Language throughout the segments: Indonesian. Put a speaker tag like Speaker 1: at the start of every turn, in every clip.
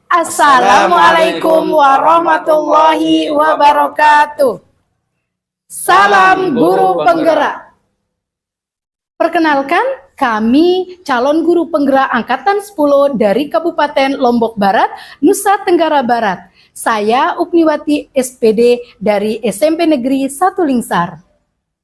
Speaker 1: Assalamualaikum warahmatullahi wabarakatuh. Salam guru penggerak. Perkenalkan, kami calon guru penggerak Angkatan 10 dari Kabupaten Lombok Barat, Nusa Tenggara Barat. Saya Upniwati SPD dari SMP Negeri 1 Lingsar.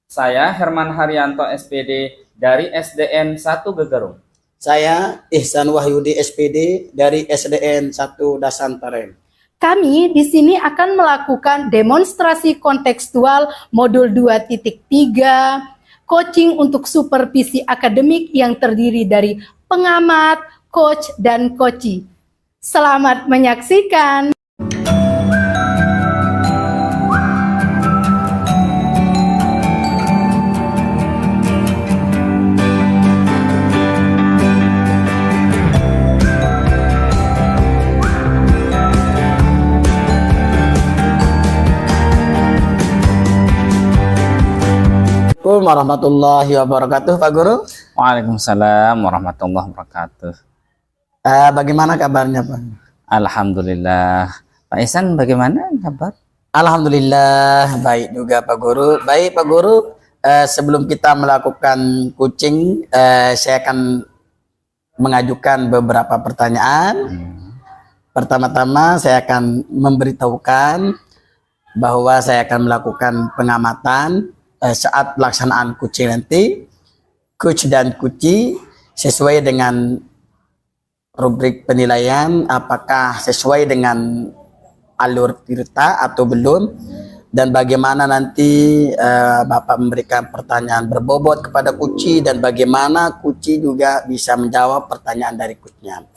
Speaker 2: Saya Herman Haryanto SPD dari SDN 1 Gegerung.
Speaker 3: Saya Ihsan Wahyudi SPD dari SDN 1 Dasantaren.
Speaker 1: Kami di sini akan melakukan demonstrasi kontekstual modul 2.3, coaching untuk supervisi akademik yang terdiri dari pengamat, coach, dan coachee. Selamat menyaksikan.
Speaker 3: Assalamualaikum warahmatullahi wabarakatuh, Pak Guru.
Speaker 2: Waalaikumsalam warahmatullahi wabarakatuh.
Speaker 3: Bagaimana kabarnya, Pak?
Speaker 2: Alhamdulillah. Pak Ihsan, bagaimana kabar?
Speaker 3: Alhamdulillah, baik juga, Pak Guru. Baik, Pak Guru. Sebelum kita melakukan coaching, saya akan mengajukan beberapa pertanyaan. Pertama-tama, saya akan memberitahukan bahwa saya akan melakukan pengamatan saat pelaksanaan coaching nanti. Coach dan coachee sesuai dengan rubrik penilaian, apakah sesuai dengan alur tirta atau belum, dan bagaimana nanti Bapak memberikan pertanyaan berbobot kepada coachee, dan bagaimana coachee juga bisa menjawab pertanyaan dari coachnya.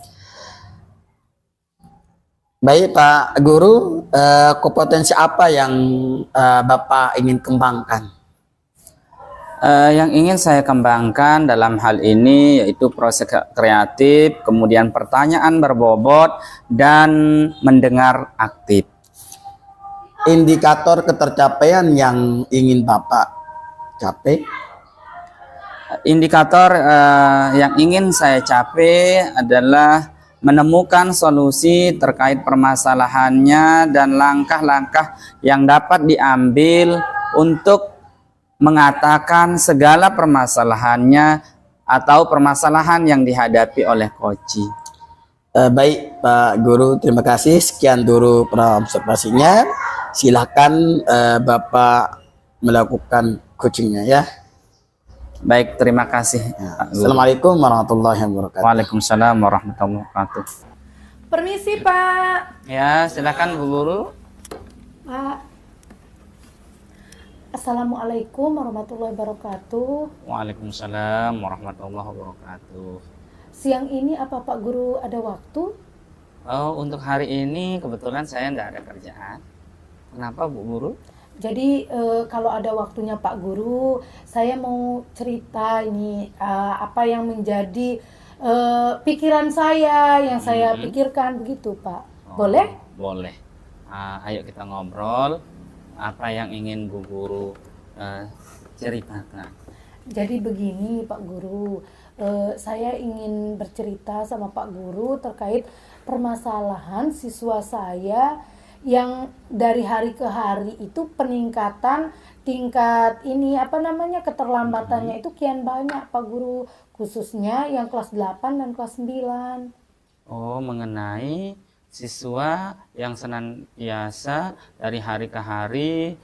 Speaker 3: Baik, Pak Guru, kompetensi apa yang Bapak ingin kembangkan?
Speaker 2: Yang ingin saya kembangkan dalam hal ini yaitu proses kreatif, kemudian pertanyaan berbobot, dan mendengar aktif.
Speaker 3: Indikator ketercapaian yang ingin Bapak capai?
Speaker 2: Indikator yang ingin saya capai adalah menemukan solusi terkait permasalahannya dan langkah-langkah yang dapat diambil untuk mengatakan segala permasalahannya atau permasalahan yang dihadapi oleh coachee.
Speaker 3: Baik, Pak Guru, terima kasih. Sekian dulu observasinya. Silakan Bapak melakukan coachingnya ya.
Speaker 2: Baik, terima kasih.
Speaker 3: Ya. Assalamualaikum warahmatullahi wabarakatuh.
Speaker 2: Waalaikumsalam warahmatullahi wabarakatuh.
Speaker 1: Permisi, Pak.
Speaker 2: Ya, silakan Bu Guru.
Speaker 1: Pak. Assalamualaikum warahmatullahi wabarakatuh.
Speaker 2: Waalaikumsalam warahmatullahi wabarakatuh.
Speaker 1: Siang ini apa Pak Guru ada waktu?
Speaker 2: Oh, untuk hari ini kebetulan saya tidak ada kerjaan. Kenapa Bu Guru?
Speaker 1: Jadi kalau ada waktunya Pak Guru, saya mau cerita ini apa yang menjadi pikiran saya, yang saya pikirkan begitu Pak. Boleh?
Speaker 2: Boleh. Ayo kita ngobrol. Apa yang ingin Bu Guru ceritakan?
Speaker 1: Jadi begini Pak Guru, saya ingin bercerita sama Pak Guru terkait permasalahan siswa saya yang dari hari ke hari itu peningkatan tingkat ini keterlambatannya itu kian banyak Pak Guru, khususnya yang kelas 8 dan kelas 9.
Speaker 2: Oh, mengenai siswa yang senantiasa dari hari ke hari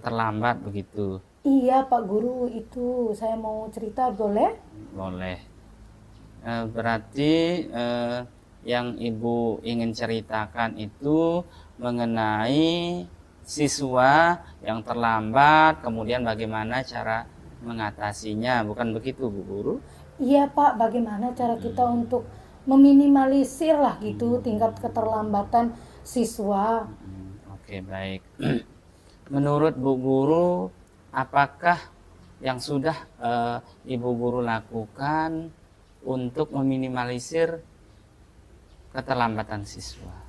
Speaker 2: terlambat begitu.
Speaker 1: Iya Pak Guru, itu saya mau cerita, boleh?
Speaker 2: Boleh. Berarti yang Ibu ingin ceritakan itu mengenai siswa yang terlambat, kemudian bagaimana cara mengatasinya, bukan begitu Bu Guru?
Speaker 1: Iya Pak, bagaimana cara kita untuk meminimalisir lah gitu tingkat keterlambatan siswa.
Speaker 2: Oke, baik. Menurut Bu Guru, apakah yang sudah Ibu Guru lakukan untuk meminimalisir keterlambatan siswa?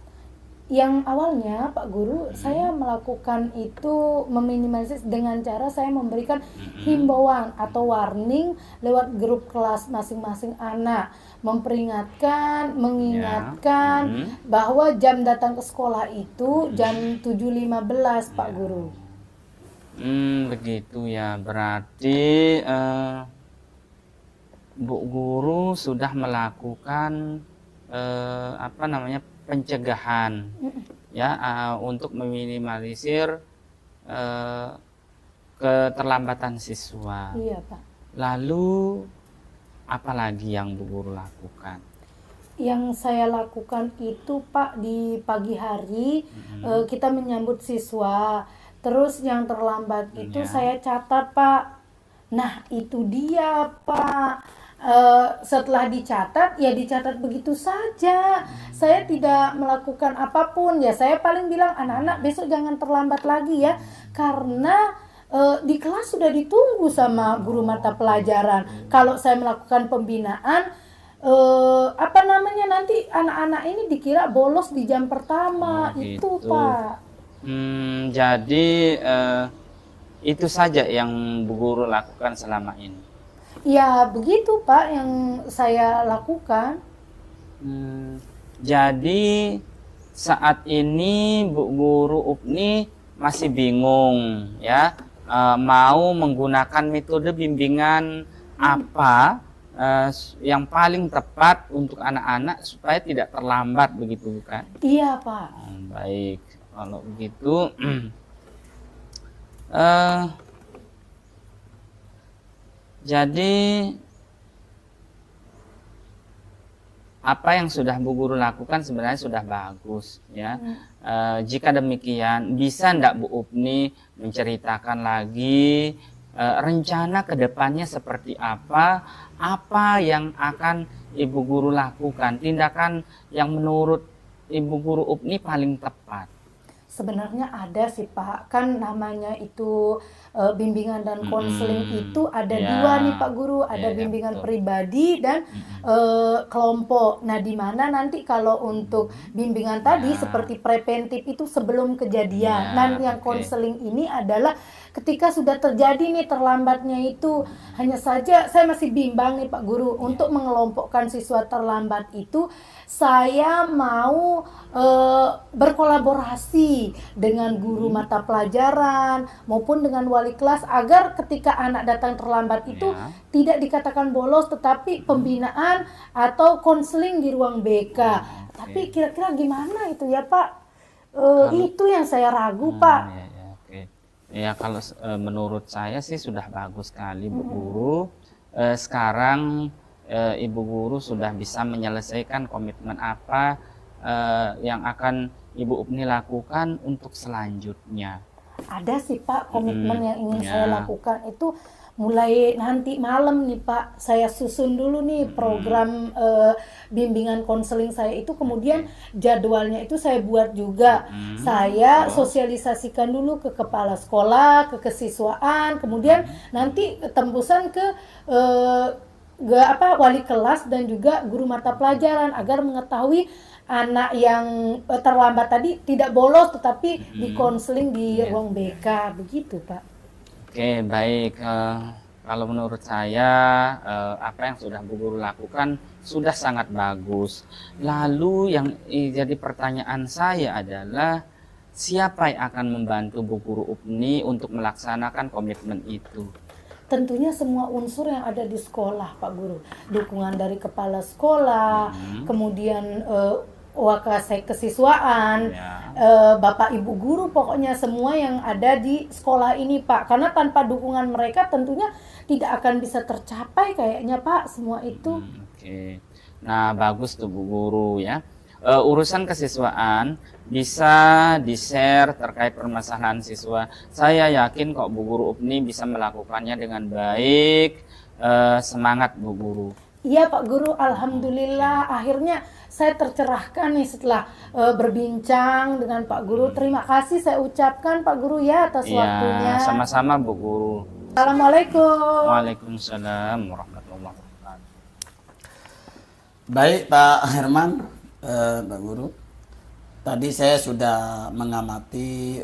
Speaker 1: Yang awalnya Pak Guru, saya melakukan itu meminimalisir dengan cara saya memberikan himbauan atau warning lewat grup kelas masing-masing anak, memperingatkan, mengingatkan bahwa jam datang ke sekolah itu jam 7.15 Pak Guru.
Speaker 2: Begitu ya, berarti Bu Guru sudah melakukan pencegahan ya, untuk meminimalisir keterlambatan siswa.
Speaker 1: Iya Pak.
Speaker 2: Lalu apalagi yang Bu Guru lakukan?
Speaker 1: Yang saya lakukan itu Pak, di pagi hari kita menyambut siswa. Terus yang terlambat itu saya catat Pak. Nah itu dia Pak. Setelah dicatat, ya dicatat begitu saja. Saya tidak melakukan apapun. Ya saya paling bilang anak-anak besok jangan terlambat lagi ya, karena di kelas sudah ditunggu sama guru mata pelajaran. Kalau saya melakukan pembinaan, nanti anak-anak ini dikira bolos di jam pertama. Itu
Speaker 2: gitu.
Speaker 1: Pak.
Speaker 2: Jadi itu saja yang Bu Guru lakukan selama ini.
Speaker 1: Ya begitu Pak yang saya lakukan.
Speaker 2: Jadi saat ini Bu Guru Upni masih bingung ya, mau menggunakan metode bimbingan apa yang paling tepat untuk anak-anak supaya tidak terlambat, begitu kan?
Speaker 1: Iya Pak.
Speaker 2: Baik, kalau begitu jadi apa yang sudah Bu Guru lakukan sebenarnya sudah bagus ya. Jika demikian, bisa enggak Bu Upni menceritakan lagi rencana kedepannya seperti apa yang akan Ibu Guru lakukan, tindakan yang menurut Ibu Guru Upni paling tepat?
Speaker 1: Sebenarnya ada sih Pak, kan namanya itu bimbingan dan konseling itu ada dua nih Pak Guru, ada bimbingan pribadi dan kelompok. Nah di mana nanti kalau untuk bimbingan tadi seperti preventif itu sebelum kejadian. Nah yang konseling ini adalah ketika sudah terjadi nih terlambatnya itu. Hanya saja saya masih bimbang nih Pak Guru untuk mengelompokkan siswa terlambat itu. Saya mau berkolaborasi dengan guru mata pelajaran maupun dengan wali kelas agar ketika anak datang terlambat itu tidak dikatakan bolos, tetapi pembinaan atau konseling di ruang BK. Tapi kira-kira gimana itu ya Pak? Itu yang saya ragu Pak.
Speaker 2: Ya kalau menurut saya sih sudah bagus sekali Bu Guru. Sekarang Ibu Guru sudah bisa menyelesaikan komitmen apa yang akan Ibu Upni lakukan untuk selanjutnya.
Speaker 1: Ada sih Pak komitmen yang ingin saya lakukan itu mulai nanti malam nih Pak. Saya susun dulu nih program bimbingan konseling saya itu, kemudian jadwalnya itu saya buat juga. Saya sosialisasikan dulu ke kepala sekolah, ke kesiswaan, kemudian nanti tembusan ke wali kelas dan juga guru mata pelajaran agar mengetahui anak yang terlambat tadi tidak bolos tetapi dikonseling di ruang BK, begitu Pak.
Speaker 2: Oke, baik. Kalau menurut saya apa yang sudah Bu Guru lakukan sudah sangat bagus. Lalu yang jadi pertanyaan saya adalah siapa yang akan membantu Bu Guru Upni untuk melaksanakan komitmen itu?
Speaker 1: Tentunya semua unsur yang ada di sekolah Pak Guru. Dukungan dari kepala sekolah, kemudian wakasek kesiswaan, Bapak Ibu guru, pokoknya semua yang ada di sekolah ini Pak. Karena tanpa dukungan mereka tentunya tidak akan bisa tercapai kayaknya Pak semua itu.
Speaker 2: Oke. Nah bagus tuh Bu Guru ya. Urusan kesiswaan bisa di-share terkait permasalahan siswa. Saya yakin kok Bu Guru Upni bisa melakukannya dengan baik. Semangat Bu Guru.
Speaker 1: Iya Pak Guru, alhamdulillah akhirnya saya tercerahkan nih setelah berbincang dengan Pak Guru. Terima kasih saya ucapkan Pak Guru ya atas waktunya.
Speaker 2: Sama-sama Bu Guru.
Speaker 1: Assalamualaikum.
Speaker 2: Waalaikumsalam warahmatullahi wabarakatuh.
Speaker 3: Baik Pak Herman, Pak Guru. tadi saya sudah mengamati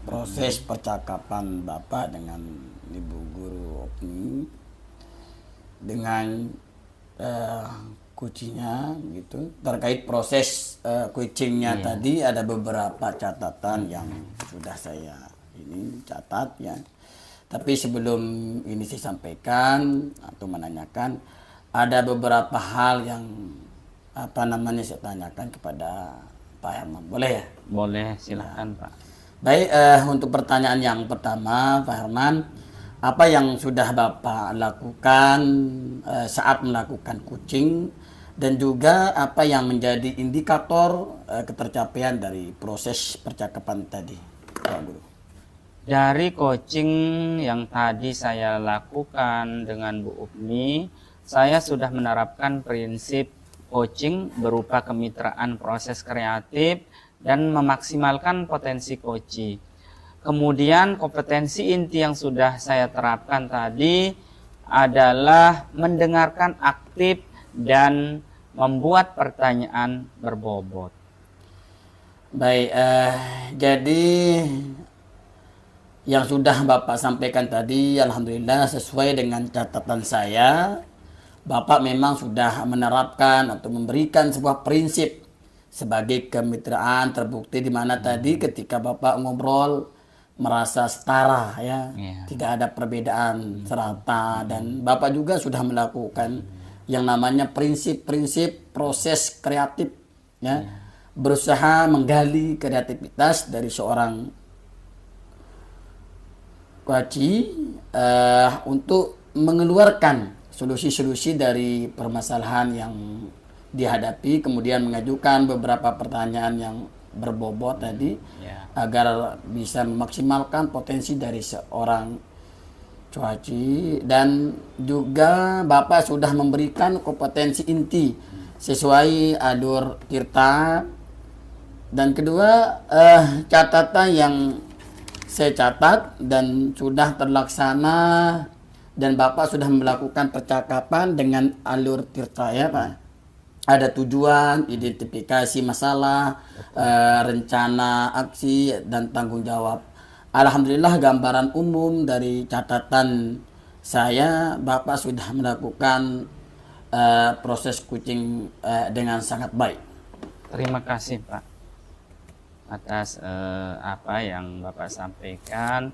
Speaker 3: proses percakapan Bapak dengan Ibu Guru Opni dengan kucingnya gitu. Terkait proses kucingnya tadi ada beberapa catatan yang sudah saya ini catat ya. Tapi sebelum ini saya sampaikan atau menanyakan, ada beberapa hal yang saya tanyakan kepada Pak Herman. Boleh ya?
Speaker 2: Boleh, silakan Pak.
Speaker 3: Baik, untuk pertanyaan yang pertama Pak Herman, apa yang sudah Bapak lakukan saat melakukan kucing, dan juga apa yang menjadi indikator ketercapaian dari proses percakapan tadi, Pak Guru?
Speaker 2: Dari coaching yang tadi saya lakukan dengan Bu Upni, saya sudah menerapkan prinsip coaching berupa kemitraan proses kreatif dan memaksimalkan potensi coaching. Kemudian kompetensi inti yang sudah saya terapkan tadi adalah mendengarkan aktif dan membuat pertanyaan berbobot.
Speaker 3: Baik, jadi yang sudah Bapak sampaikan tadi, alhamdulillah sesuai dengan catatan saya, Bapak memang sudah menerapkan atau memberikan sebuah prinsip sebagai kemitraan terbukti, di mana tadi ketika Bapak ngobrol merasa setara ya, tidak ada perbedaan serata, dan Bapak juga sudah melakukan yang namanya prinsip-prinsip proses kreatif ya, berusaha menggali kreativitas dari seorang coach untuk mengeluarkan solusi-solusi dari permasalahan yang dihadapi, kemudian mengajukan beberapa pertanyaan yang berbobot tadi agar bisa memaksimalkan potensi dari seorang cuaci, dan juga Bapak sudah memberikan kompetensi inti sesuai alur Tirta. Dan kedua, catatan yang saya catat dan sudah terlaksana, dan Bapak sudah melakukan percakapan dengan alur Tirta ya Pak. Ada tujuan, identifikasi masalah, rencana aksi, dan tanggung jawab. Alhamdulillah gambaran umum dari catatan saya, Bapak sudah melakukan proses coaching dengan sangat baik.
Speaker 2: Terima kasih Pak atas apa yang Bapak sampaikan,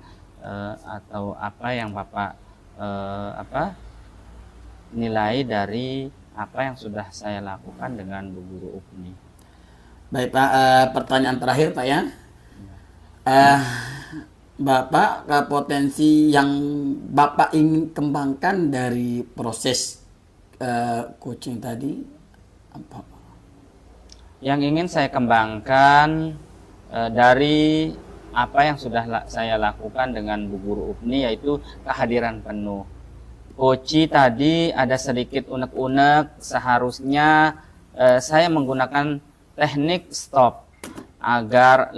Speaker 2: atau apa yang Bapak nilai dari apa yang sudah saya lakukan dengan Bu Guru Upni.
Speaker 3: Baik Pak, pertanyaan terakhir Pak ya. Bapak, potensi yang Bapak ingin kembangkan dari proses coaching tadi apa?
Speaker 2: Yang ingin saya kembangkan dari apa yang sudah saya lakukan dengan Bu Guru Upni, yaitu kehadiran penuh. Coaching tadi ada sedikit unek-unek, seharusnya saya menggunakan teknik stop agar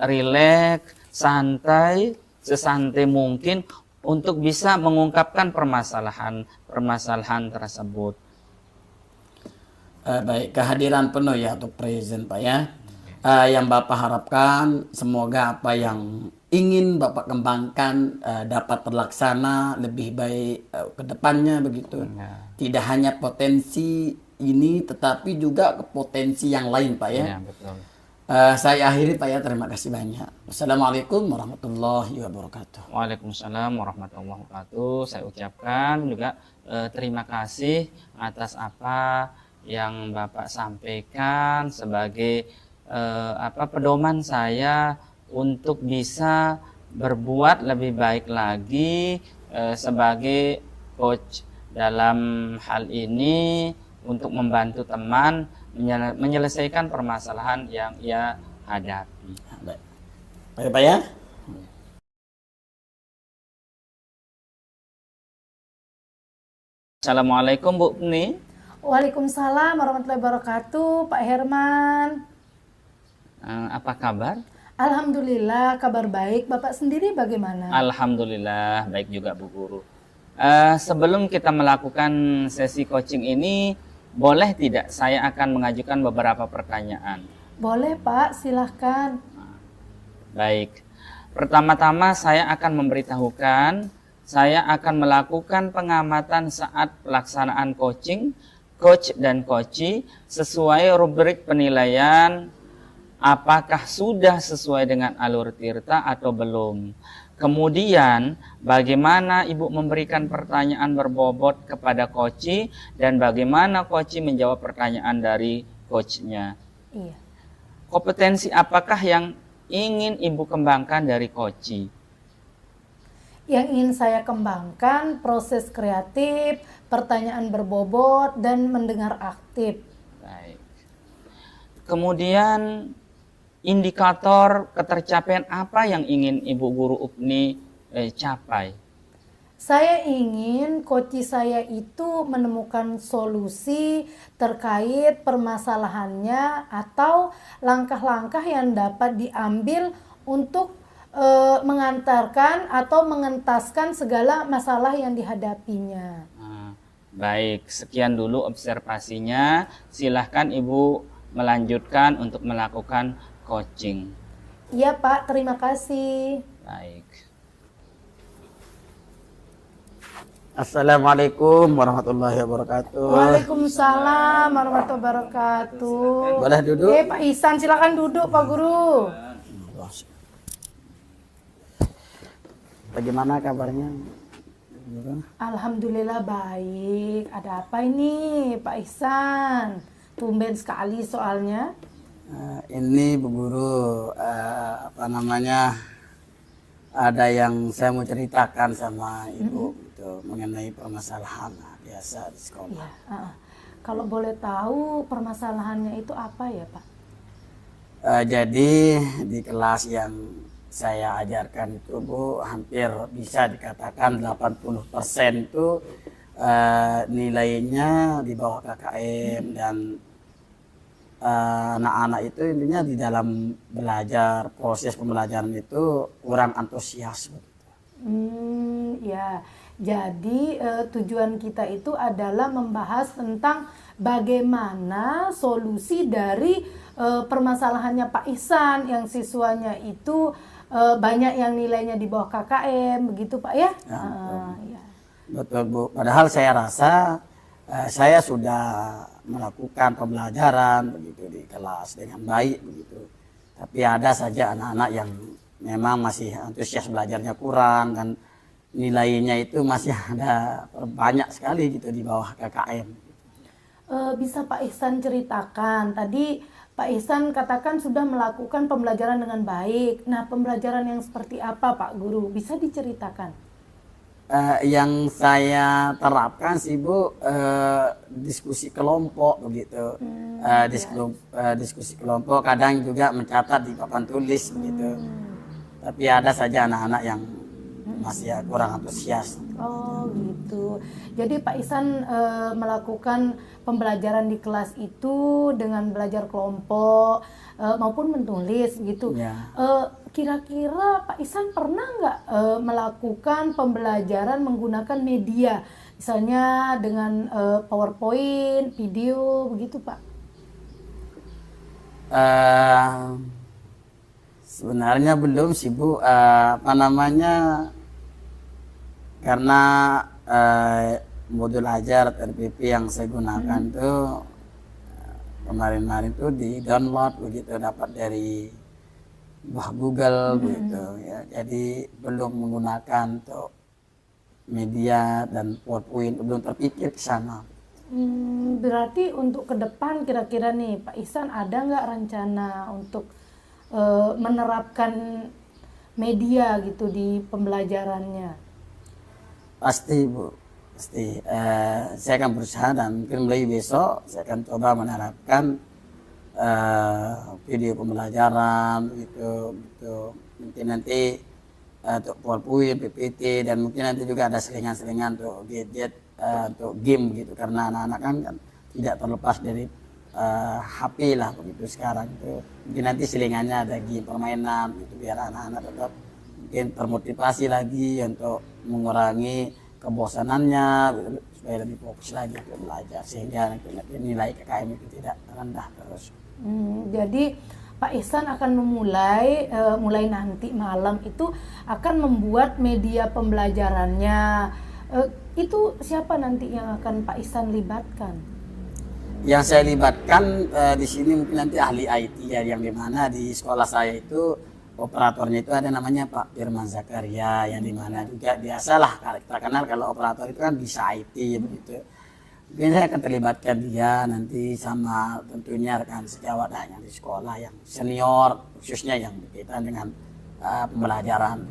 Speaker 2: rileks, santai, sesantai mungkin untuk bisa mengungkapkan permasalahan tersebut.
Speaker 3: Baik, kehadiran penuh ya, atau present Pak ya. Yang Bapak harapkan semoga apa yang ingin Bapak kembangkan dapat terlaksana lebih baik ke depannya begitu. Tidak hanya potensi ini tetapi juga potensi yang lain Pak ya.
Speaker 2: Betul.
Speaker 3: Saya akhiri Pak ya, terima kasih banyak. Wassalamualaikum warahmatullahi wabarakatuh.
Speaker 2: Waalaikumsalam warahmatullahi wabarakatuh. Saya ucapkan juga terima kasih atas apa yang Bapak sampaikan sebagai pedoman saya untuk bisa berbuat lebih baik lagi sebagai coach dalam hal ini, untuk membantu teman menyelesaikan permasalahan yang ia hadapi.
Speaker 3: Baik Pak ya.
Speaker 2: Assalamualaikum Bu Upni.
Speaker 1: Waalaikumsalam warahmatullahi wabarakatuh, Pak Herman.
Speaker 2: Apa kabar?
Speaker 1: Alhamdulillah, kabar baik. Bapak sendiri bagaimana?
Speaker 2: Alhamdulillah, baik juga Bu Guru. Sebelum kita melakukan sesi coaching ini, boleh tidak saya akan mengajukan beberapa pertanyaan?
Speaker 1: Boleh Pak, silahkan.
Speaker 2: Baik. Pertama-tama saya akan memberitahukan, saya akan melakukan pengamatan saat pelaksanaan coaching, coach dan coachee sesuai rubrik penilaian apakah sudah sesuai dengan alur Tirta atau belum. Kemudian bagaimana Ibu memberikan pertanyaan berbobot kepada coachee dan bagaimana coachee menjawab pertanyaan dari coachnya.
Speaker 1: Iya.
Speaker 2: Kompetensi apakah yang ingin Ibu kembangkan dari coachee?
Speaker 1: Yang ingin saya kembangkan proses kreatif, pertanyaan berbobot, dan mendengar aktif.
Speaker 2: Baik. Kemudian indikator ketercapaian apa yang ingin Ibu Guru Upni capai?
Speaker 1: Saya ingin coachee saya itu menemukan solusi terkait permasalahannya atau langkah-langkah yang dapat diambil untuk mengantarkan atau mengentaskan segala masalah yang dihadapinya.
Speaker 2: Baik, sekian dulu observasinya. Silahkan Ibu melanjutkan untuk melakukan coaching.
Speaker 1: Iya Pak, terima kasih.
Speaker 2: Baik.
Speaker 3: Assalamualaikum warahmatullahi wabarakatuh.
Speaker 1: Waalaikumsalam warahmatullahi wabarakatuh.
Speaker 3: Boleh duduk?
Speaker 1: Pak Ihsan, silakan duduk Pak Guru.
Speaker 3: Bagaimana kabarnya?
Speaker 1: Alhamdulillah baik. Ada apa ini Pak Ihsan? Tumben sekali soalnya.
Speaker 3: Ini Bu Guru, ada yang saya mau ceritakan sama Ibu gitu, mengenai permasalahan biasa di sekolah.
Speaker 1: Ya, kalau boleh tahu permasalahannya itu apa ya Pak?
Speaker 3: Jadi di kelas yang saya ajarkan itu Bu, hampir bisa dikatakan 80% itu nilainya di bawah KKM dan anak-anak itu intinya di dalam belajar, proses pembelajaran itu kurang antusias.
Speaker 1: Ya, jadi tujuan kita itu adalah membahas tentang bagaimana solusi dari permasalahannya Pak Ihsan yang siswanya itu banyak yang nilainya di bawah KKM, begitu Pak ya?
Speaker 3: Ya. Betul Bu. Padahal saya rasa saya sudah melakukan pembelajaran begitu di kelas dengan baik begitu. Tapi ada saja anak-anak yang memang masih antusias belajarnya kurang dan nilainya itu masih ada banyak sekali gitu di bawah KKM.
Speaker 1: Bisa Pak Ihsan ceritakan, tadi Pak Ihsan katakan sudah melakukan pembelajaran dengan baik. Nah, pembelajaran yang seperti apa Pak Guru? Bisa diceritakan?
Speaker 3: Yang saya terapkan sih Bu, diskusi kelompok begitu. Diskusi kelompok, kadang juga mencatat di papan tulis begitu. Tapi ada saja anak-anak yang masih kurang antusias.
Speaker 1: Oh gitu. Jadi Pak Ihsan melakukan pembelajaran di kelas itu dengan belajar kelompok maupun menulis gitu.
Speaker 3: Ya.
Speaker 1: Kira-kira Pak Ihsan pernah nggak melakukan pembelajaran menggunakan media, misalnya dengan PowerPoint, video, begitu Pak?
Speaker 3: Sebenarnya belum sih Bu, karena modul ajar RPP yang saya gunakan tuh kemarin-kemarin tuh di download begitu, dapat dari Google begitu ya. Jadi belum menggunakan untuk media dan PowerPoint, belum terpikir ke sana.
Speaker 1: Berarti untuk ke depan kira-kira nih Pak Ihsan ada nggak rencana untuk menerapkan media gitu di pembelajarannya?
Speaker 3: Pasti Bu, pasti. Saya akan berusaha dan mungkin mulai besok saya akan coba menerapkan video pembelajaran gitu. Mungkin nanti untuk PowerPoint, PPT, dan mungkin nanti juga ada selingan-selingan untuk gadget, untuk game gitu, karena anak-anak kan tidak terlepas dari HP lah begitu sekarang itu. Mungkin nanti selingannya ada game permainan gitu, biar anak-anak tetap mungkin termotivasi lagi untuk mengurangi kebosanannya supaya lebih fokus lagi untuk belajar, sehingga nilai KKM itu tidak rendah terus.
Speaker 1: Jadi Pak Ihsan akan memulai mulai nanti malam itu akan membuat media pembelajarannya. Itu siapa nanti yang akan Pak Ihsan libatkan?
Speaker 3: Yang saya libatkan di sini mungkin nanti ahli IT ya, yang dimana di sekolah saya itu operatornya itu ada namanya Pak Firman Zakaria, yang dimana juga biasalah kita kenal kalau operator itu kan bisa IT begitu. Mungkin saya akan terlibatkan dia nanti sama tentunya rekan sejawat yang di sekolah yang senior, khususnya yang berkaitan dengan pembelajaran.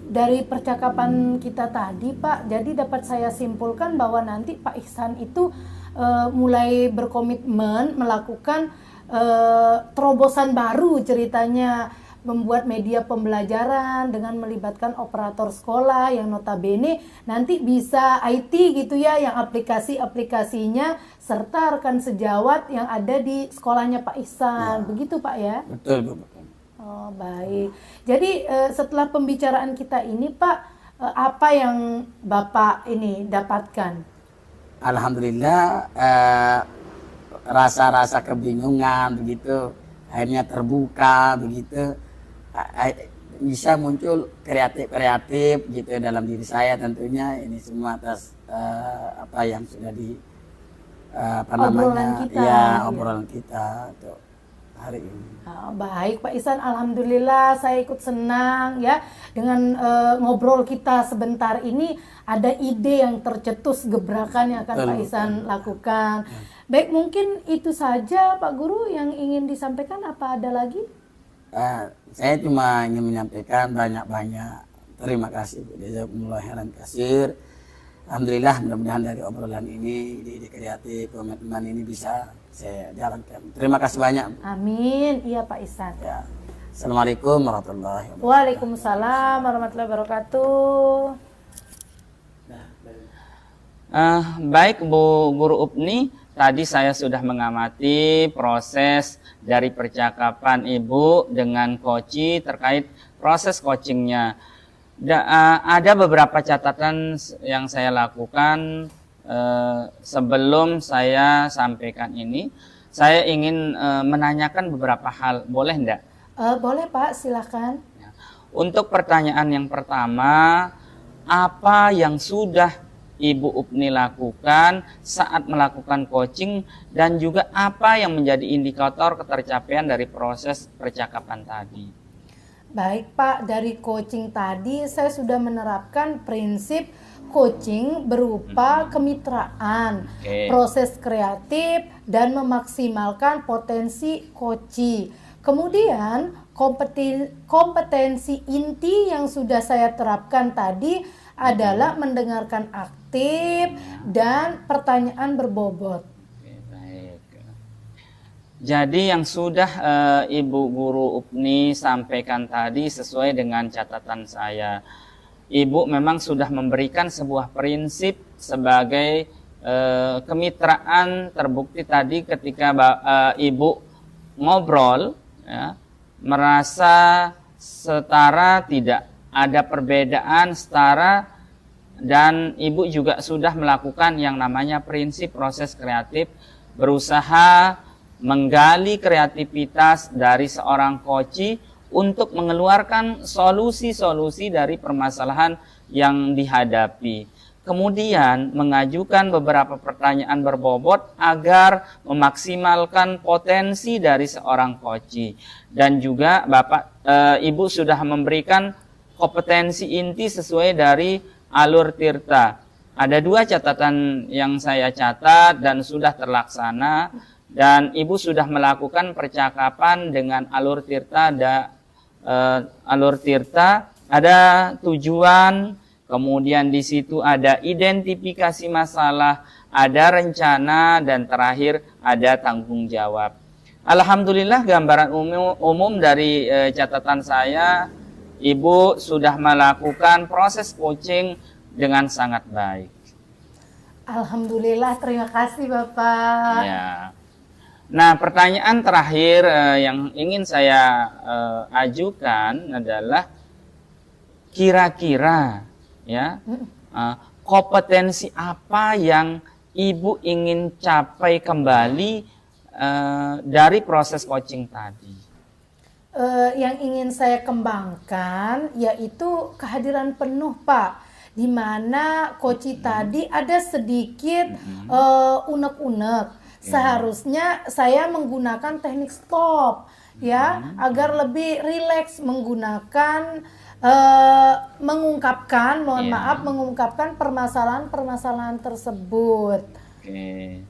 Speaker 1: Dari percakapan kita tadi Pak, jadi dapat saya simpulkan bahwa nanti Pak Ihsan itu mulai berkomitmen melakukan terobosan baru ceritanya, membuat media pembelajaran dengan melibatkan operator sekolah yang notabene nanti bisa IT gitu ya, yang aplikasi-aplikasinya serta rekan sejawat yang ada di sekolahnya Pak Ihsan. Begitu Pak ya?
Speaker 3: Betul, betul.
Speaker 1: Oh baik. Jadi setelah pembicaraan kita ini Pak, apa yang Bapak ini dapatkan?
Speaker 3: Alhamdulillah rasa-rasa kebingungan begitu akhirnya terbuka begitu, bisa muncul kreatif gitu dalam diri saya. Tentunya ini semua atas apa yang sudah di
Speaker 1: Obrolan kita,
Speaker 3: obrolan kita tuh hari ini.
Speaker 1: Baik Pak Ihsan, alhamdulillah saya ikut senang ya dengan ngobrol kita sebentar ini, ada ide yang tercetus, gebrakan yang akan Pak Ihsan lakukan. Baik, mungkin itu saja Pak Guru yang ingin disampaikan, apa ada lagi?
Speaker 3: Saya cuma ingin menyampaikan banyak-banyak terima kasih Bu Jazakumullah khairan katsir. Alhamdulillah, mudah-mudahan dari obrolan ini ide kreatif teman-teman ini bisa saya jalankan. Terima kasih banyak.
Speaker 1: Amin. Iya Pak Ihsan.
Speaker 3: Ya. Assalamualaikum warahmatullahi wabarakatuh.
Speaker 1: Waalaikumsalam warahmatullahi wabarakatuh.
Speaker 2: Baik Bu Guru Upni, tadi saya sudah mengamati proses dari percakapan Ibu dengan Koci terkait proses coachingnya. Ada beberapa catatan yang saya lakukan sebelum saya sampaikan ini. Saya ingin menanyakan beberapa hal, boleh enggak?
Speaker 1: Boleh Pak, silakan.
Speaker 2: Untuk pertanyaan yang pertama, apa yang sudah Ibu Upni lakukan saat melakukan coaching, dan juga apa yang menjadi indikator ketercapaian dari proses percakapan tadi?
Speaker 1: Baik Pak, dari coaching tadi saya sudah menerapkan prinsip coaching berupa kemitraan, proses kreatif, dan memaksimalkan potensi coachee. Kemudian kompetensi inti yang sudah saya terapkan tadi adalah mendengarkan aktif dan pertanyaan berbobot.
Speaker 2: Baik. Jadi yang sudah Ibu Guru Upni sampaikan tadi sesuai dengan catatan saya. Ibu memang sudah memberikan sebuah prinsip sebagai kemitraan, terbukti tadi ketika Ibu ngobrol ya, merasa setara, tidak ada perbedaan, setara, dan Ibu juga sudah melakukan yang namanya prinsip proses kreatif, berusaha menggali kreativitas dari seorang coachee untuk mengeluarkan solusi-solusi dari permasalahan yang dihadapi. Kemudian mengajukan beberapa pertanyaan berbobot agar memaksimalkan potensi dari seorang coachee. Dan juga Ibu sudah memberikan kompetensi inti sesuai dari alur tirta. Ada dua catatan yang saya catat dan sudah terlaksana, dan Ibu sudah melakukan percakapan dengan alur tirta. Alur tirta ada tujuan, kemudian di situ ada identifikasi masalah, ada rencana, dan terakhir ada tanggung jawab. Alhamdulillah, gambaran umum dari catatan saya, Ibu sudah melakukan proses coaching dengan sangat baik.
Speaker 1: Alhamdulillah, terima kasih Bapak.
Speaker 2: Ya. Nah, pertanyaan terakhir yang ingin saya ajukan adalah kira-kira ya kompetensi apa yang Ibu ingin capai kembali dari proses coaching tadi?
Speaker 1: Yang ingin saya kembangkan yaitu kehadiran penuh, Pak, di mana koci tadi ada sedikit unek-unek. Seharusnya saya menggunakan teknik stop ya, agar lebih rileks menggunakan mengungkapkan, mengungkapkan permasalahan-permasalahan tersebut.
Speaker 2: Oke.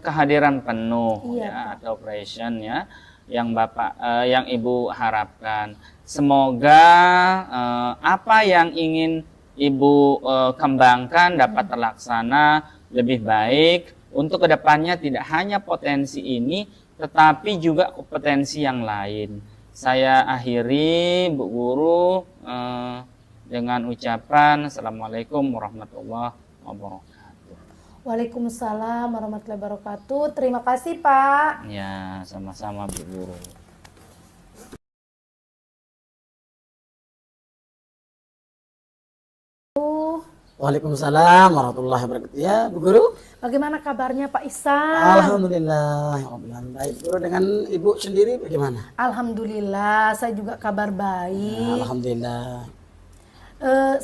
Speaker 2: Kehadiran penuh
Speaker 1: Iya,
Speaker 2: ya
Speaker 1: Pak.
Speaker 2: atau operation ya yang yang Ibu harapkan. Semoga apa yang ingin Ibu kembangkan dapat terlaksana lebih baik untuk kedepannya, tidak hanya potensi ini tetapi juga potensi yang lain. Saya akhiri Bu Guru dengan ucapan Assalamualaikum warahmatullahi wabarakatuh.
Speaker 1: Waalaikumsalam warahmatullahi wabarakatuh. Terima kasih, Pak.
Speaker 2: Ya, sama-sama Bu Guru.
Speaker 3: Waalaikumsalam warahmatullahi wabarakatuh. Ya, Bu Guru.
Speaker 1: Bagaimana kabarnya Pak Ihsan?
Speaker 3: Alhamdulillah. Baik, Bu Guru. Dengan Ibu sendiri bagaimana?
Speaker 1: Alhamdulillah, saya juga kabar baik.
Speaker 3: Alhamdulillah.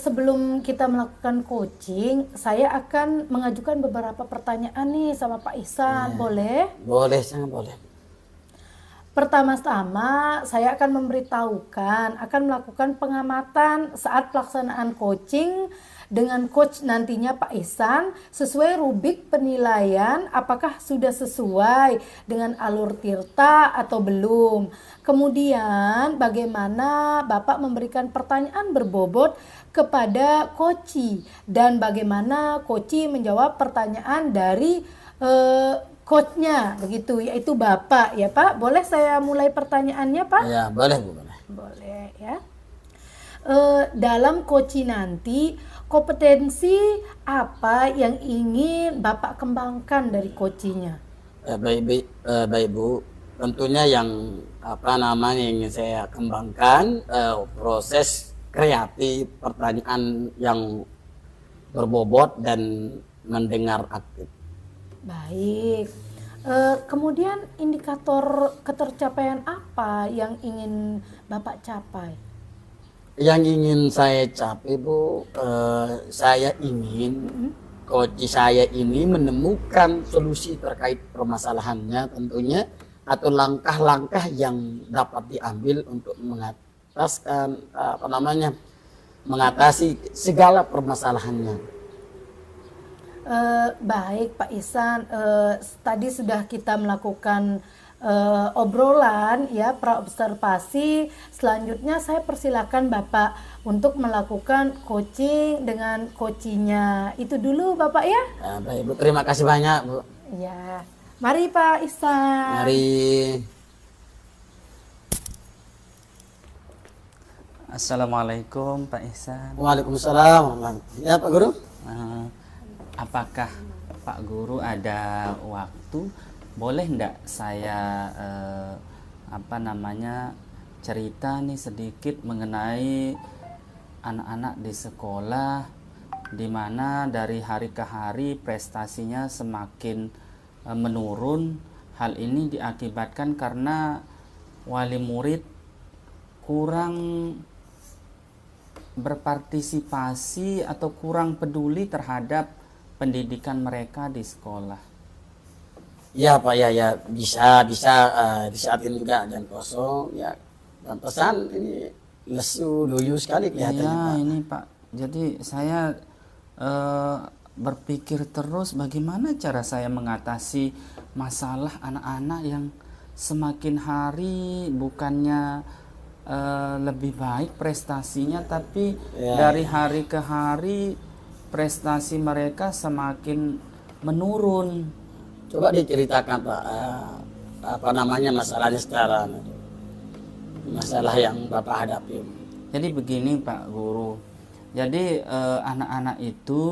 Speaker 1: Sebelum kita melakukan coaching, saya akan mengajukan beberapa pertanyaan nih sama Pak Ihsan. Boleh?
Speaker 3: Boleh, sangat boleh.
Speaker 1: Pertama-tama, saya akan memberitahukan, akan melakukan pengamatan saat pelaksanaan coaching dengan coach nantinya Pak Ihsan sesuai rubrik penilaian apakah sudah sesuai dengan alur Tirta atau belum. Kemudian bagaimana Bapak memberikan pertanyaan berbobot kepada coach dan bagaimana coach menjawab pertanyaan dari coachnya begitu, yaitu Bapak ya Pak. Boleh saya mulai pertanyaannya Pak?
Speaker 3: Ya, boleh Bu. Boleh.
Speaker 1: Boleh ya. Dalam coaching nanti kompetensi apa yang ingin Bapak kembangkan dari coachingnya?
Speaker 3: Baik Bu. Tentunya yang ingin saya kembangkan proses kreatif, pertanyaan yang berbobot dan mendengar aktif.
Speaker 1: Baik. Kemudian indikator ketercapaian apa yang ingin Bapak capai?
Speaker 3: Yang ingin saya capai Bu, saya ingin coach saya ini menemukan solusi terkait permasalahannya tentunya, atau langkah-langkah yang dapat diambil untuk mengatasi segala permasalahannya.
Speaker 1: Baik Pak Ihsan, tadi sudah kita melakukan obrolan ya, praobservasi. Selanjutnya saya persilakan Bapak untuk melakukan coaching dengan coachingnya. Itu dulu Bapak ya.
Speaker 3: Baik Bu, terima kasih banyak Bu.
Speaker 1: Ya, mari Pak Ihsan.
Speaker 3: Mari.
Speaker 2: Assalamualaikum Pak Ihsan.
Speaker 3: Waalaikumsalam. Ya Pak Guru.
Speaker 2: Apakah Pak Guru ada waktu, boleh enggak saya cerita nih sedikit mengenai anak-anak di sekolah, di mana dari hari ke hari prestasinya semakin menurun. Hal ini diakibatkan karena wali murid kurang berpartisipasi atau kurang peduli terhadap pendidikan mereka di sekolah.
Speaker 3: Ya Pak, ya bisa di saat ini juga jam kosong ya, dan pesan ini lesu loyo sekali kelihatannya Pak.
Speaker 2: Ini Pak, jadi saya berpikir terus bagaimana cara saya mengatasi masalah anak-anak yang semakin hari bukannya lebih baik prestasinya, tapi dari hari ke hari prestasi mereka semakin menurun.
Speaker 3: Coba diceritakan Pak, masalahnya secara masalah yang Bapak hadapi.
Speaker 2: Jadi begini Pak Guru, jadi anak-anak itu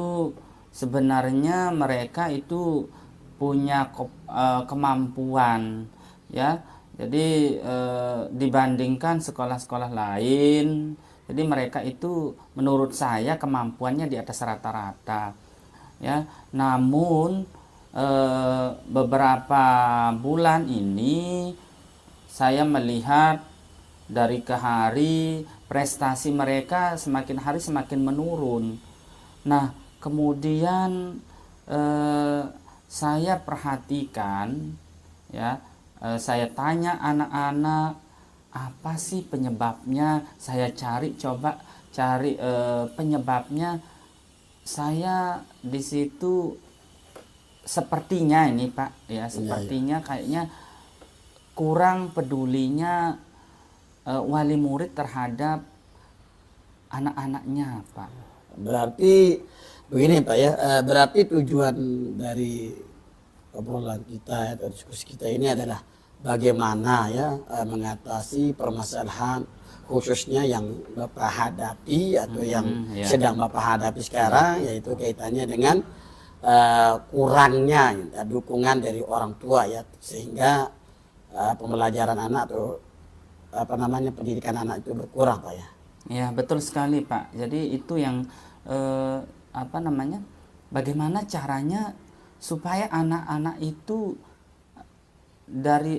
Speaker 2: sebenarnya mereka itu punya kemampuan ya. Jadi dibandingkan sekolah-sekolah lain, jadi mereka itu menurut saya kemampuannya di atas rata-rata ya. Namun beberapa bulan ini saya melihat dari ke hari prestasi mereka semakin hari semakin menurun. Nah, kemudian saya perhatikan, ya, saya tanya anak-anak, apa sih penyebabnya? Saya coba cari penyebabnya. Saya di situ sepertinya ini Pak, ya, sepertinya kayaknya kurang pedulinya wali murid terhadap anak-anaknya Pak.
Speaker 3: Berarti begini Pak ya, berarti tujuan dari obrolan kita atau diskusi kita ini adalah bagaimana ya mengatasi permasalahan khususnya yang Bapak hadapi atau yang sedang Bapak hadapi sekarang, yaitu kaitannya dengan kurangnya ya, dukungan dari orang tua ya, sehingga pembelajaran anak atau pendidikan anak itu berkurang Pak ya.
Speaker 2: Ya, betul sekali Pak. Jadi itu yang bagaimana caranya supaya anak-anak itu dari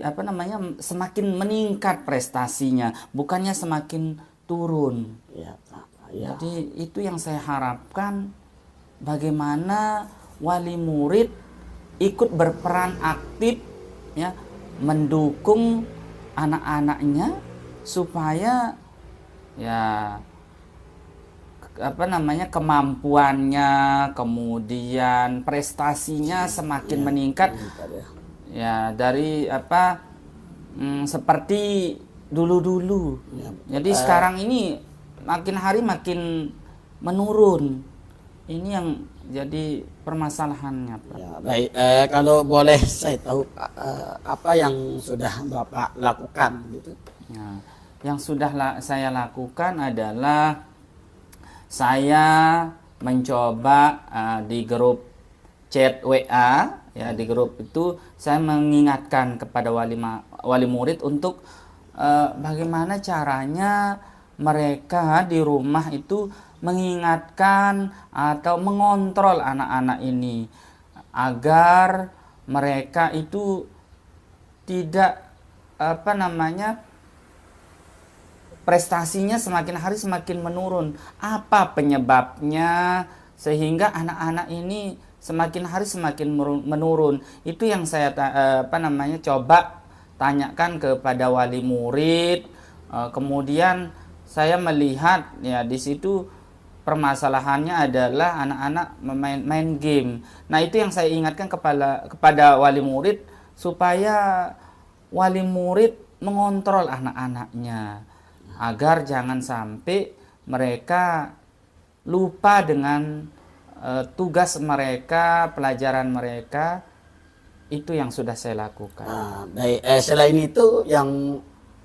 Speaker 2: semakin meningkat prestasinya, bukannya semakin turun.
Speaker 3: Ya, Pak. Ya.
Speaker 2: Jadi itu yang saya harapkan, bagaimana wali murid ikut berperan aktif ya, mendukung anak-anaknya supaya ya kemampuannya, kemudian prestasinya semakin meningkat ya, dari seperti dulu-dulu. Jadi sekarang ini makin hari makin menurun. Ini yang jadi permasalahannya Pak.
Speaker 3: Ya, baik, kalau boleh saya tahu apa yang sudah Bapak lakukan gitu?
Speaker 2: Ya, yang sudah saya lakukan adalah saya mencoba di grup chat WA ya, di grup itu saya mengingatkan kepada wali murid untuk bagaimana caranya mereka di rumah itu mengingatkan atau mengontrol anak-anak ini agar mereka itu tidak prestasinya semakin hari semakin menurun. Apa penyebabnya sehingga anak-anak ini semakin hari semakin menurun? Itu yang saya coba tanyakan kepada wali murid. Kemudian saya melihat ya di situ permasalahannya adalah anak-anak main game. Nah, itu yang saya ingatkan kepada wali murid supaya wali murid mengontrol anak-anaknya agar jangan sampai mereka lupa dengan tugas mereka, pelajaran mereka. Itu yang sudah saya lakukan.
Speaker 3: Baik, selain itu yang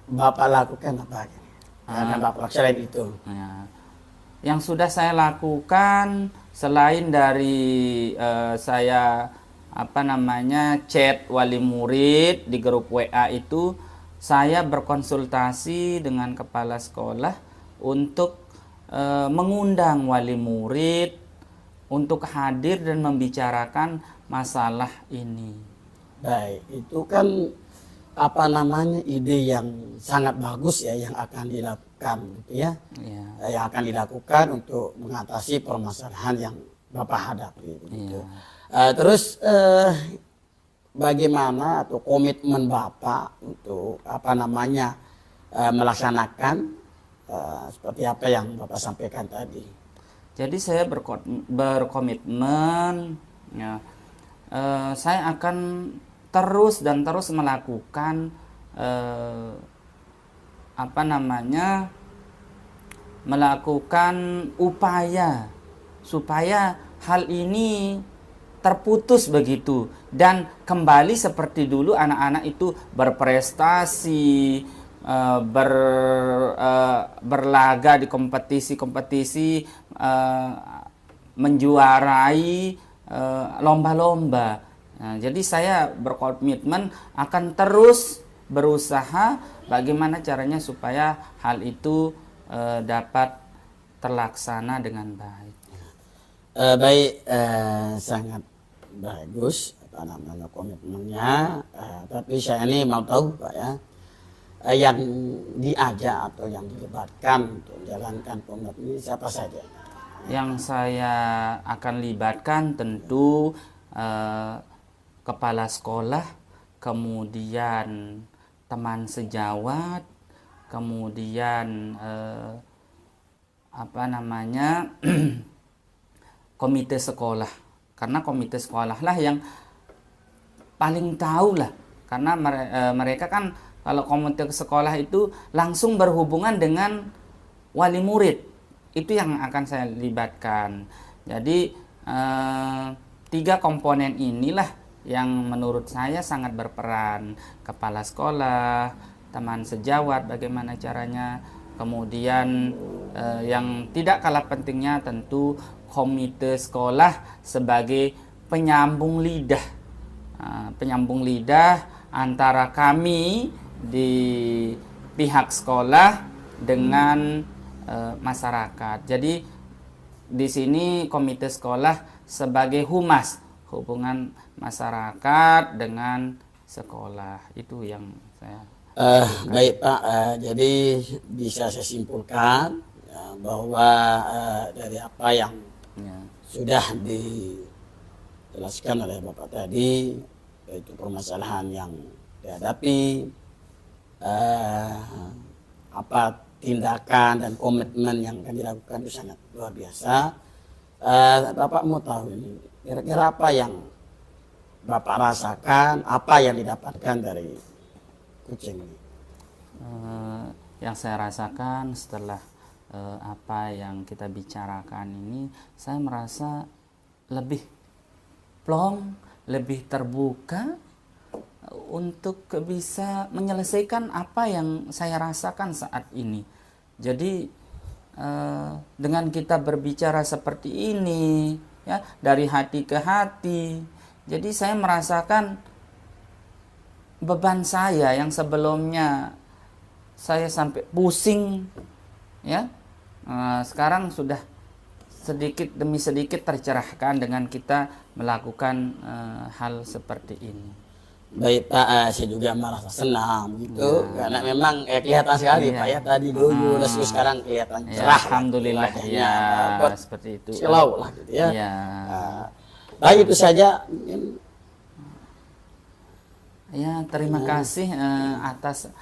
Speaker 3: Bapak lakukan apa? Selain itu.
Speaker 2: Ya. Yang sudah saya lakukan selain dari saya chat wali murid di grup WA itu, saya berkonsultasi dengan kepala sekolah untuk mengundang wali murid untuk hadir dan membicarakan masalah ini.
Speaker 3: Baik, itu kan ide yang sangat bagus ya yang akan dilakukan gitu ya. Yang akan dilakukan untuk mengatasi permasalahan yang Bapak hadapi gitu. Terus bagaimana atau komitmen Bapak untuk melaksanakan seperti apa yang Bapak sampaikan tadi?
Speaker 2: Jadi saya berkomitmen ya, saya akan terus melakukan melakukan upaya supaya hal ini terputus begitu dan kembali seperti dulu, anak-anak itu berprestasi, berlaga di kompetisi-kompetisi, menjuarai lomba-lomba. Nah, jadi saya berkomitmen akan terus berusaha bagaimana caranya supaya hal itu dapat terlaksana dengan baik.
Speaker 3: Baik, sangat bagus apa namanya komitmennya. Tapi saya ini mau tahu Pak ya, yang diajak atau yang dilibatkan untuk menjalankan komitmen ini siapa saja?
Speaker 2: Yang saya akan libatkan tentu kepala sekolah, kemudian teman sejawat, kemudian apa namanya komite sekolah, karena komite sekolah lah yang paling tahu lah, karena mereka kan kalau komite sekolah itu langsung berhubungan dengan wali murid, itu yang akan saya libatkan. Jadi 3 komponen inilah yang menurut saya sangat berperan: kepala sekolah, teman sejawat bagaimana caranya, kemudian yang tidak kalah pentingnya tentu komite sekolah sebagai penyambung lidah, antara kami di pihak sekolah dengan masyarakat. Jadi di sini komite sekolah sebagai humas, hubungan masyarakat dengan sekolah, itu yang saya
Speaker 3: baik Pak, jadi bisa saya simpulkan ya, bahwa dari apa yang sudah dijelaskan oleh Bapak tadi, yaitu permasalahan yang dihadapi, apa tindakan dan komitmen yang akan dilakukan itu sangat luar biasa. Bapak mau tahu ini kira-kira apa yang Bapak rasakan, apa yang didapatkan dari kucing ini?
Speaker 2: Yang saya rasakan setelah apa yang kita bicarakan ini, saya merasa lebih plong, lebih terbuka untuk bisa menyelesaikan apa yang saya rasakan saat ini. Jadi dengan kita berbicara seperti ini, ya, dari hati ke hati, jadi saya merasakan beban saya yang sebelumnya saya sampai pusing, ya, sekarang sudah sedikit demi sedikit tercerahkan dengan kita melakukan hal seperti ini.
Speaker 3: Baik Pak, saya juga merasa senang gitu, karena memang kelihatan sekali Pak ya, tadi dulu lesu, sekarang kelihatan cerah.
Speaker 2: Alhamdulillah ya, seperti itu.
Speaker 3: Silau lah gitu ya. Baik, itu saja.
Speaker 2: Ya, terima kasih atas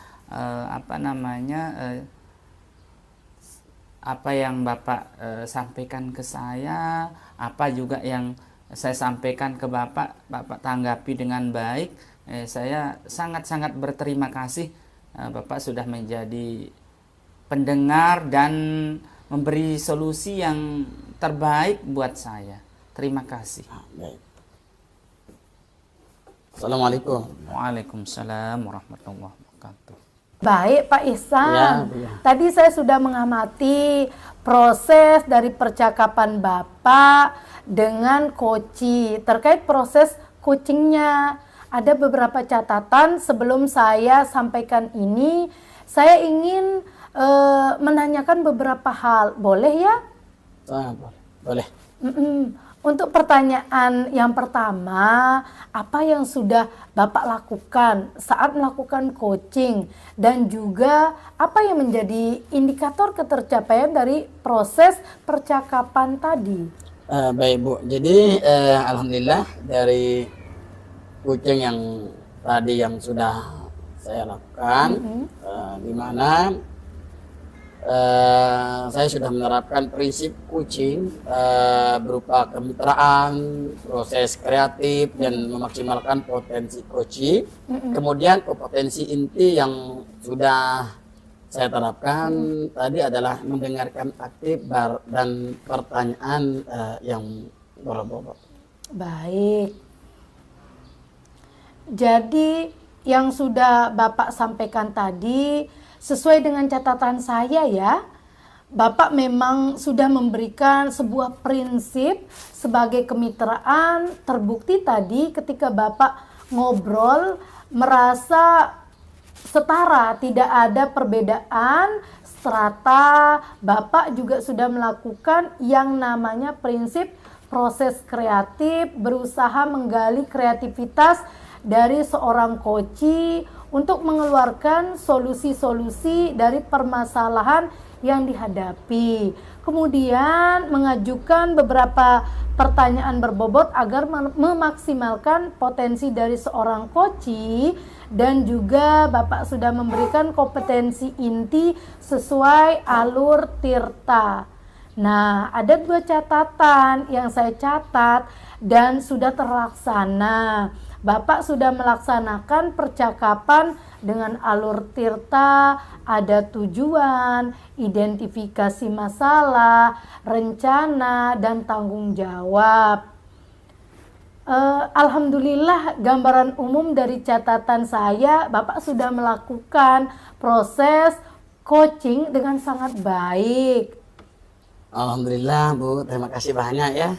Speaker 2: apa namanya apa yang Bapak sampaikan ke saya, apa juga yang saya sampaikan ke Bapak tanggapi dengan baik. Saya sangat-sangat berterima kasih, Bapak sudah menjadi pendengar dan memberi solusi yang terbaik buat saya. Terima kasih.
Speaker 3: Baik. Assalamualaikum.
Speaker 2: Waalaikumsalam warahmatullahi wabarakatuh.
Speaker 1: Baik Pak Ihsan,
Speaker 3: Ya.
Speaker 1: tadi saya sudah mengamati proses dari percakapan Bapak dengan Koci terkait proses coachingnya. Ada beberapa catatan sebelum saya sampaikan ini. Saya ingin menanyakan beberapa hal, boleh ya?
Speaker 3: Boleh.
Speaker 1: Untuk pertanyaan yang pertama, apa yang sudah Bapak lakukan saat melakukan coaching, dan juga apa yang menjadi indikator ketercapaian dari proses percakapan tadi?
Speaker 3: Baik Bu, jadi alhamdulillah dari coaching yang tadi yang sudah saya lakukan, di mana saya sudah menerapkan prinsip coaching berupa kemitraan, proses kreatif, dan memaksimalkan potensi coaching. Kemudian kompetensi inti yang sudah saya terapkan tadi adalah mendengarkan aktif dan pertanyaan yang berbobot.
Speaker 1: Baik. Jadi yang sudah Bapak sampaikan tadi sesuai dengan catatan saya ya, Bapak memang sudah memberikan sebuah prinsip sebagai kemitraan. Terbukti tadi ketika Bapak ngobrol merasa setara, tidak ada perbedaan strata. Bapak juga sudah melakukan yang namanya prinsip proses kreatif, berusaha menggali kreativitas dari seorang coach untuk mengeluarkan solusi-solusi dari permasalahan yang dihadapi. Kemudian mengajukan beberapa pertanyaan berbobot agar memaksimalkan potensi dari seorang coach, dan juga Bapak sudah memberikan kompetensi inti sesuai alur Tirta. Nah, ada 2 catatan yang saya catat dan sudah terlaksana. Bapak sudah melaksanakan percakapan dengan alur Tirta, ada tujuan, identifikasi masalah, rencana, dan tanggung jawab. Alhamdulillah, gambaran umum dari catatan saya, Bapak sudah melakukan proses coaching dengan sangat baik.
Speaker 3: Alhamdulillah Bu, terima kasih banyak ya.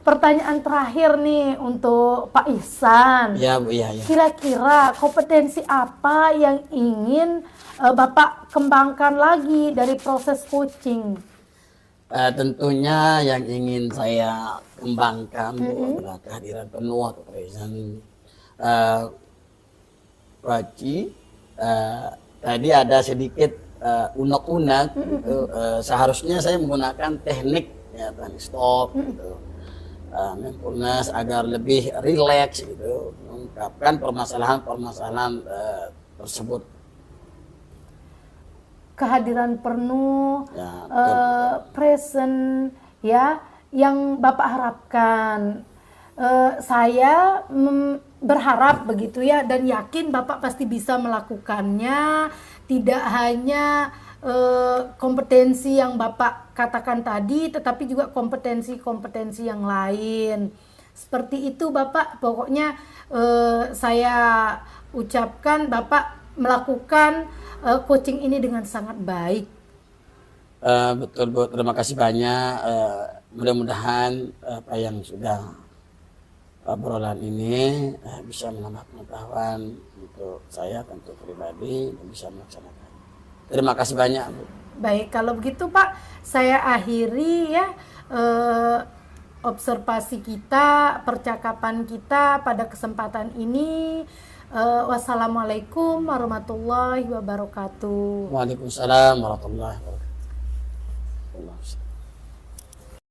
Speaker 1: Pertanyaan terakhir nih untuk Pak Ihsan.
Speaker 3: Ya Bu, ya.
Speaker 1: Kira-kira kompetensi apa yang ingin Bapak kembangkan lagi dari proses coaching?
Speaker 3: Tentunya yang ingin saya kembangkan Bu adalah kehadiran penuh atau present Paci. Tadi ada sedikit unek-unek gitu. Seharusnya saya menggunakan teknik ya, teknik stop gitu, mindfulness agar lebih rileks gitu, mengungkapkan permasalahan-permasalahan tersebut.
Speaker 1: Kehadiran penuh,
Speaker 3: Ya,
Speaker 1: present ya, yang Bapak harapkan. Saya berharap begitu ya, dan yakin Bapak pasti bisa melakukannya. Tidak hanya kompetensi yang Bapak katakan tadi, tetapi juga kompetensi-kompetensi yang lain. Seperti itu Bapak, pokoknya saya ucapkan Bapak melakukan coaching ini dengan sangat baik.
Speaker 3: Betul Bu, terima kasih banyak. Mudah-mudahan apa yang sudah obrolan ini bisa menambah pengetahuan untuk saya tentu pribadi dan bisa melaksanakan. Terima kasih banyak Bu.
Speaker 1: Baik, kalau begitu Pak, saya akhiri ya observasi kita, percakapan kita pada kesempatan ini. Wassalamualaikum warahmatullahi wabarakatuh.
Speaker 3: Waalaikumsalam warahmatullahi wabarakatuh.